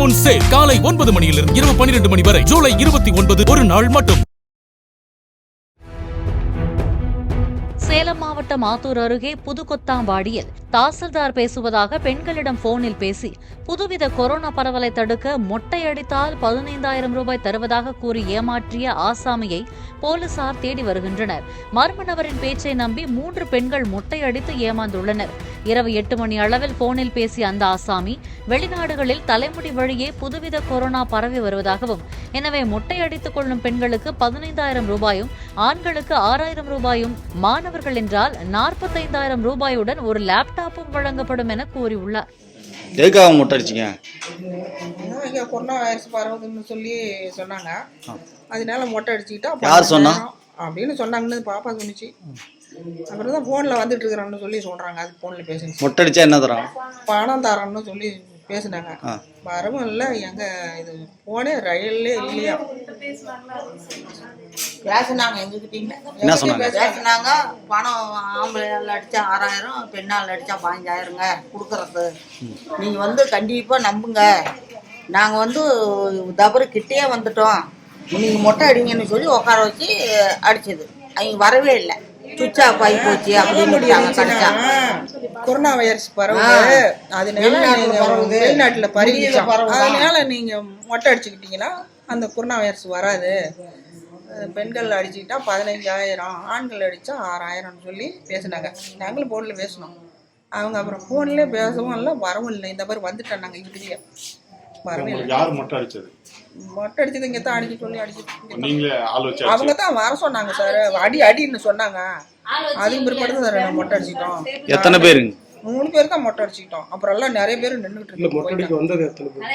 Moon sale காலை 9 மணியிலிருந்து இரவு 12 மணி வரை. ஜூலை 29 ஒரு நாள் மட்டும். சேலம் மாவட்டம் ஆத்தூர் அருகே புதுக்கொத்தாம்பாடியில் தாசில்தார் பேசுவதாக பெண்களிடம் போனில் பேசி புதுவித கொரோனா பரவலை தடுக்க மொட்டையடித்தால் 15,000 ரூபாய் தருவதாக கூறி ஏமாற்றிய ஆசாமியை போலீசார் தேடி வருகின்றனர். மர்ம நபரின் பேச்சை நம்பி 3 பெண்கள் மொட்டையடித்து ஏமாந்துள்ளனர். இரவு 8 மணி அளவில் போனில் பேசிய அந்த ஆசாமி வெளிநாடுகளில் தலைமுடி வழியே புதுவித கொரோனா பரவி வருவதாகவும், எனவே மொட்டையடித்துக் கொள்ளும் பெண்களுக்கு 15,000 ரூபாயும் ஆண்களுக்கு 6,000 ரூபாயும், மாணவர்கள் என்றால் 45,000 ரூபாயுடன் ஒரு லேப்டாப்பும் வழங்கப்படும் என கூறியுள்ளார். எதுக்காக மொட்டை அடிச்சிங்க? இங்கே கொரோனா வைரஸ் பரவுதுன்னு சொல்லி சொன்னாங்க. அதனால மொட்டை அடிச்சுக்கிட்டா யார் சொன்னா அப்படின்னு சொன்னாங்கன்னு பாப்பா சொன்னிச்சு. அப்புறம் தான் ஃபோனில் வந்துட்டு இருக்கிறான்னு சொல்லி சொல்கிறாங்க. அது ஃபோனில் பேசுங்க. மொட்டை அடிச்சா என்ன தரோம்? பணம் தரோன்னு சொல்லி பேசுனாங்க. வரவும் இல்லை. எங்க இது போனே ரயிலே இல்லையா பேசினாங்க. எங்ககிட்ட என்ன சொன்னாங்க? பேசினாங்க. பணம் ஆம்பளையால் அடித்தா 6,000, பெண்ணால் அடித்தா 15,000ங்க கொடுக்குறது. நீங்கள் வந்து கண்டிப்பாக நம்புங்க. நாங்கள் வந்து தவறு கிட்டே வந்துட்டோம், நீங்கள் மொட்டை அடிங்கன்னு சொல்லி உட்கார வச்சு அடிச்சது. அவங்க வரவே இல்லை. சுவிட்ச் ஆஃப் ஆகி போச்சு அப்படின்னு. கொரோனா வைரஸ் பரவுது, அதனால வெளிநாட்டில் பரவிச்சு. அதனால நீங்கள் மொட்டை அடிச்சுக்கிட்டீங்கன்னா அந்த கொரோனா வைரஸ் வராது. பெண்கள் அடிச்சுக்கிட்டா 15,000, ஆண்கள் அடித்தா 6,000 சொல்லி பேசினாங்க. நாங்களும் ஃபோனில் பேசினோம். அவங்க அப்புறம் ஃபோன்லேயே பேசவும் இல்லை, வரவும் இல்லை. இந்த மாதிரி வந்துட்டோம் நாங்கள் இதுலேயே. வரவே இல்லை. யார் மொட்டை அடிச்சது? மொட்டை அடிச்சது இங்கே தான் அடிக்க சொல்லி அடிச்சு நீங்களே ஆள் வச்சு அவங்க தான் வர சொன்னாங்க சார். அடின்னு சொன்னாங்க. அதுக்கு பிற்பாடு சார் நான் மொட்டை அடிச்சிட்டோம். எத்தனை பேருங்க? 3 பேர் தான் மொட்டை அடிச்சிட்டோம். அப்புறம் எல்லாம் நிறைய பேர் நின்றுட்டு இருக்கு. மொட்டை அடிக்க வந்தது எத்தனை பேர்?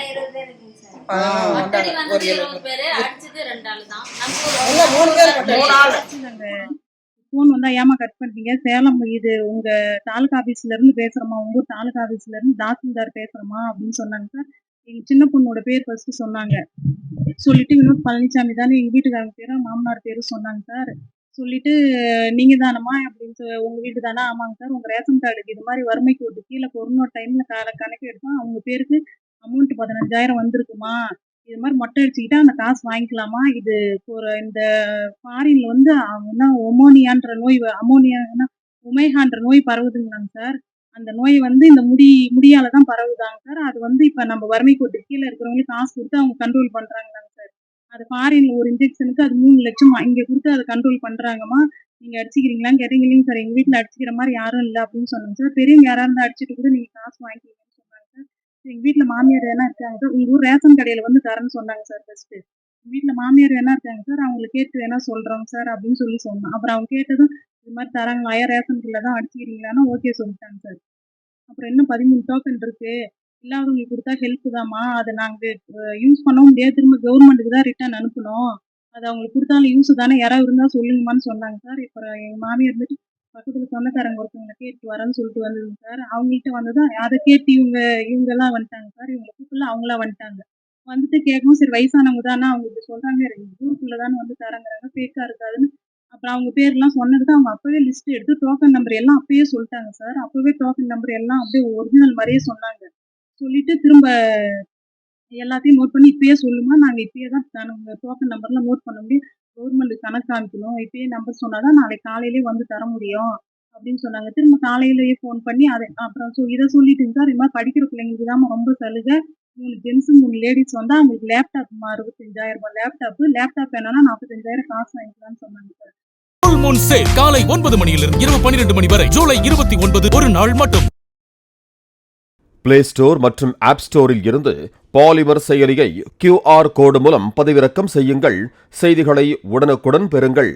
ஃபோன் வந்தா ஏமா கட் பண்ணிட்டீங்க? சேலம் இது உங்க தாலுகா ஆபீஸ்ல இருந்து பேசுறோமா, உங்க ஊர் தாலுகா ஆபீஸ்ல இருந்து தாசில்தார் பேசுறோமா அப்படின்னு சொன்னாங்க சார். எங்க சின்ன பொண்ணோட பேர் ஃபர்ஸ்ட் சொன்னாங்க. சொல்லிட்டு வினோத் பழனிசாமி தானே எங்க வீட்டுக்காரங்க பேரும் மாமனார் பேரும் சொன்னாங்க சார். சொல்லிட்டு நீங்க தானம்மா அப்படின்னு உங்க வீட்டு தானே? ஆமாங்க சார். உங்க ரேஷன் கார்டுக்கு இது மாதிரி வறுமை கோட்டு கீழே கொரோனா டைம்ல கணக்கு எடுத்தோம், அவங்க பேருக்கு அமௌண்ட் 15,000 வந்திருக்குமா, இது மாதிரி மொட்டை அடிச்சுக்கிட்டா அந்த காசு வாங்கிக்கலாமா, இது ஒரு இந்த ஃபாரின்ல வந்து ஒமோனியான்ற நோய், அமோனியான்னா உமைஹான்ற நோய் பரவுதுங்களாங்க சார். அந்த நோய் வந்து இந்த முடியால தான் பரவுதாங்க சார். அது வந்து இப்ப நம்ம வறுமை கோட்டு கீழே இருக்கிறவங்களுக்கு காசு கொடுத்து அவங்க கண்ட்ரோல் பண்றாங்களாங்க சார். அது ஃபாரின்ல ஒரு இன்ஜெக்ஷனுக்கு அது 3 லட்சமா இங்க கொடுத்து அதை கண்ட்ரோல் பண்றாங்கம்மா. நீங்க அடிச்சுக்கிறீங்களான்னு கேட்டீங்க. இல்லைங்க சார், எங்க வீட்டுல அடிச்சுக்கிற மாதிரி யாரும் இல்லை அப்படின்னு சொன்னாங்க சார். பெரியவங்க யாரா இருந்தா அடிச்சுட்டு கூட நீங்க காசு வாங்கிக்கீங்கன்னு சொன்னாங்க சார். எங்க வீட்டுல மாமியார் வேணா இருக்காங்க சார். உங்க ஊர் ரேஷன் கடையில வந்து தரேன்னு சொன்னாங்க சார். ஃபர்ஸ்ட் எங்க வீட்டுல மாமியார் வேணா இருக்காங்க சார், அவங்களை கேட்டு வேணா சொல்றோம் சார் அப்படின்னு சொல்லி சொன்னோம். அப்புறம் அவங்க கேட்டதும் இது மாதிரி தராங்களா, ரேஷன் கடையில தான் அடிச்சுக்கிறீங்களான்னு ஓகே சொல்லிட்டாங்க சார். அப்புறம் இன்னும் 13 டோக்கன் இருக்கு, இல்லாதவங்களுக்கு கொடுத்தா ஹெல்ப் தாம்மா, அதை நாங்கள் யூஸ் பண்ண முடியாது, திரும்ப கவர்மெண்ட்டுக்கு தான் ரிட்டர்ன் அனுப்பணும், அது அவங்களுக்கு கொடுத்தாலும் யூஸ் தானே, யாராவது இருந்தால் சொல்லுங்கம்மான்னு சொன்னாங்க சார். இப்போ எங்கள் மாமியார் இருந்துட்டு பக்கத்தில் சொந்தக்காரங்க ஒருத்தவங்களை கேட்டு வரேன்னு சொல்லிட்டு வந்ததுங்க சார். அவங்கள்ட்ட வந்ததும் அதை கேட்டு இவங்கெல்லாம் வந்துட்டாங்க சார். இவங்களை கூப்பிடல, அவங்களா வந்துட்டாங்க. வந்துட்டு கேட்கவும் சரி வயசானவங்க தானே, அவங்க இப்படி சொல்கிறாங்க, ஊருக்குள்ளே தானே வந்து தரங்கிறாங்க, ஃபேக்காக இருக்காதுன்னு. அப்புறம் அவங்க பேர்லாம் சொன்னதுக்கு அவங்க அப்பவே லிஸ்ட் எடுத்து டோக்கன் நம்பர் எல்லாம் அப்பயே சொல்லிட்டாங்க சார். அப்பவே டோக்கன் நம்பர் எல்லாம் அப்படியே ஒரிஜினல் மாதிரியே சொன்னாங்க. சொல்லிட்டு திரும்ப எல்லாத்தையும் நோட் பண்ணி இப்பயே சொல்லுமா, நாங்கள் இப்பயே தான் டோக்கன் நம்பர்லாம் நோட் பண்ண முடியும், கவர்மெண்ட்டுக்கு கணக்கு காமிக்கணும், இப்பயே நம்பர் சொன்னாதான் நாளைக்கு காலையிலேயே வந்து தர முடியும் அப்படின்னு சொன்னாங்க. திரும்ப காலையிலேயே ஃபோன் பண்ணி அதை அப்புறம் இதை சொல்லிட்டுங்க சார். இது மாதிரி படிக்கிற பிள்ளைங்களுக்கு தான் ரொம்ப சலுகை, 3 ஜென்ஸு 3 லேடிஸ் வந்தால் அவங்களுக்கு லேப்டாப் 65,000 லேப்டாப் வேணாலும் 45,000 காசு வாங்கிக்கலாம்னு சொன்னாங்க சார். ஃபுல் மூன் சேல் காலை 9 மணியிலிருந்து இரவு 12 மணி வரை. ஜூலை 29 ஒரு நாள் மட்டும். பிளே ஸ்டோர் மற்றும் ஆப் ஸ்டோரில் இருந்து பாலிமர் செயலியை QR கோடு மூலம் பதிவிறக்கம் செய்யுங்கள். செய்திகளை உடனுக்குடன் பெறுங்கள்.